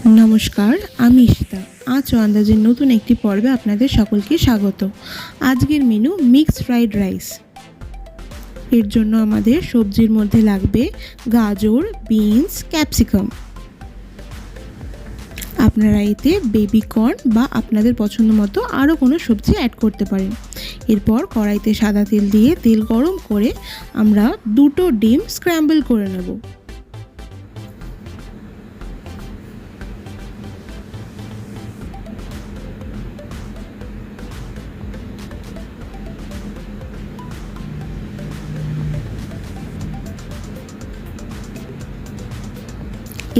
নমস্কার, আমি ঈশিতা। আজ আন্দাজের নতুন একটি পর্বে আপনাদের সকলকে স্বাগত। আজকের মেনু মিক্সড ফ্রাইড রাইস। এর জন্য আমাদের সবজির মধ্যে লাগবে গাজর, বিনস, ক্যাপসিকাম। আপনারা এতে বেবি কর্ন বা আপনাদের পছন্দ মতো আরও কোনো সবজি অ্যাড করতে পারেন। এরপর কড়াইতে সাদা তেল দিয়ে তেল গরম করে আমরা 2টো ডিম স্ক্র্যাম্বল করে নেব।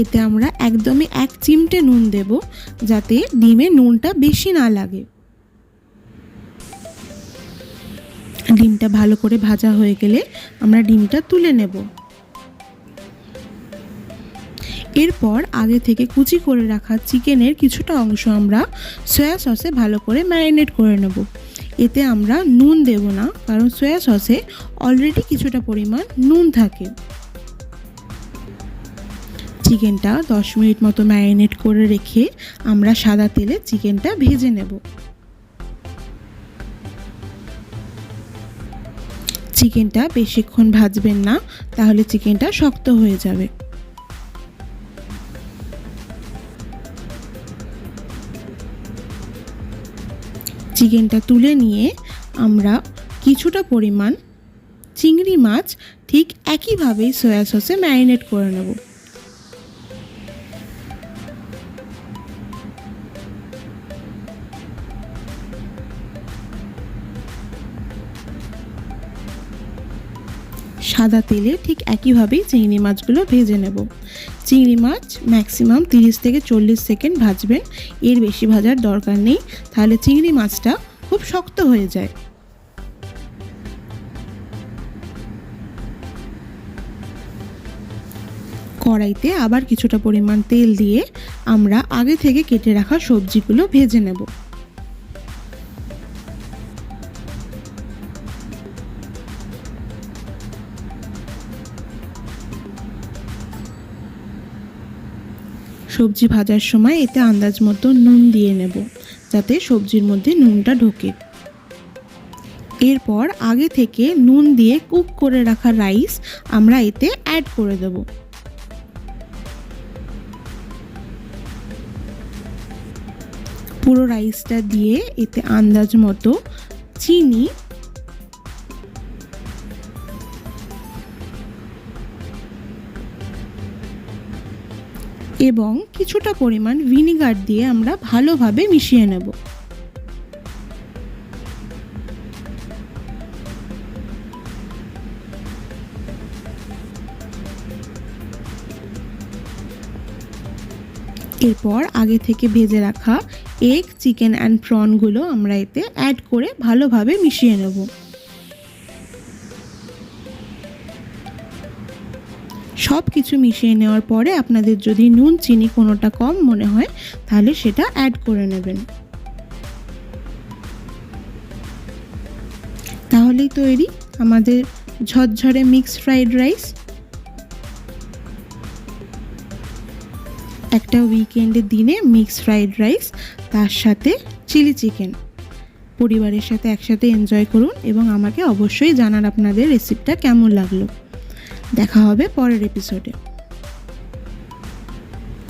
এতে আমরা একদমই 1 চিমটে নুন দেব, যাতে ডিমে নুনটা বেশি না লাগে। ডিমটা ভালো করে ভাজা হয়ে গেলে আমরা ডিমটা তুলে নেব। এরপর আগে থেকে কুচি করে রাখা চিকেনের কিছুটা অংশ আমরা সয়া সসে ভালো করে ম্যারিনেট করে নেব। এতে আমরা নুন দেব না, কারণ সয়া সসে অলরেডি কিছুটা পরিমাণ নুন থাকে। চিকেনটা 10 মিনিট মতো ম্যারিনেট করে রেখে আমরা সাদা তেলে চিকেনটা ভেজে নেব। চিকেনটা বেশিক্ষণ ভাজবেন না, তাহলে চিকেনটা শক্ত হয়ে যাবে। চিকেনটা তুলে নিয়ে আমরা কিছুটা পরিমাণ চিংড়ি মাছ ঠিক একইভাবেই সয়া সসে ম্যারিনেট করে নেব। সাদা তেলে ঠিক একইভাবেই চিংড়ি মাছগুলো ভেজে নেব। চিংড়ি মাছ ম্যাক্সিমাম 30 থেকে 40 সেকেন্ড ভাজবেন, এর বেশি ভাজার দরকার নেই, তাহলে চিংড়ি মাছটা খুব শক্ত হয়ে যায়। কড়াইতে আবার কিছুটা পরিমাণ তেল দিয়ে আমরা আগে থেকে কেটে রাখা সবজিগুলো ভেজে নেব। সবজি ভাজার সময় এতে আন্দাজ মতো নুন দিয়ে নেব, যাতে সবজির মধ্যে নুনটা ঢোকে। এরপর আগে থেকে নুন দিয়ে কুক করে রাখা রাইস আমরা এতে অ্যাড করে দেব। পুরো রাইসটা দিয়ে এতে আন্দাজ মতো চিনি এবং কিছুটা পরিমাণ ভিনিগার দিয়ে আমরা ভালোভাবে মিশিয়ে নেব। এরপর আগে থেকে ভেজে রাখা এগ, চিকেন অ্যান্ড প্রনগুলো আমরা এতে অ্যাড করে ভালোভাবে মিশিয়ে নেব। সব কিছু মিশিয়ে নেওয়ার পরে আপনাদের যদি নুন, চিনি কোনোটা কম মনে হয়, তাহলে সেটা অ্যাড করে নেবেন। তাহলেই তৈরি আমাদের ঝরঝরে মিক্সড ফ্রাইড রাইস। একটা উইকেন্ডের দিনে মিক্সড ফ্রাইড রাইস, তার সাথে চিলি চিকেন, পরিবারের সাথে একসাথে এনজয় করুন এবং আমাকে অবশ্যই জানান আপনাদের রেসিপিটা কেমন লাগলো। দেখা হবে পরের এপিসোডে।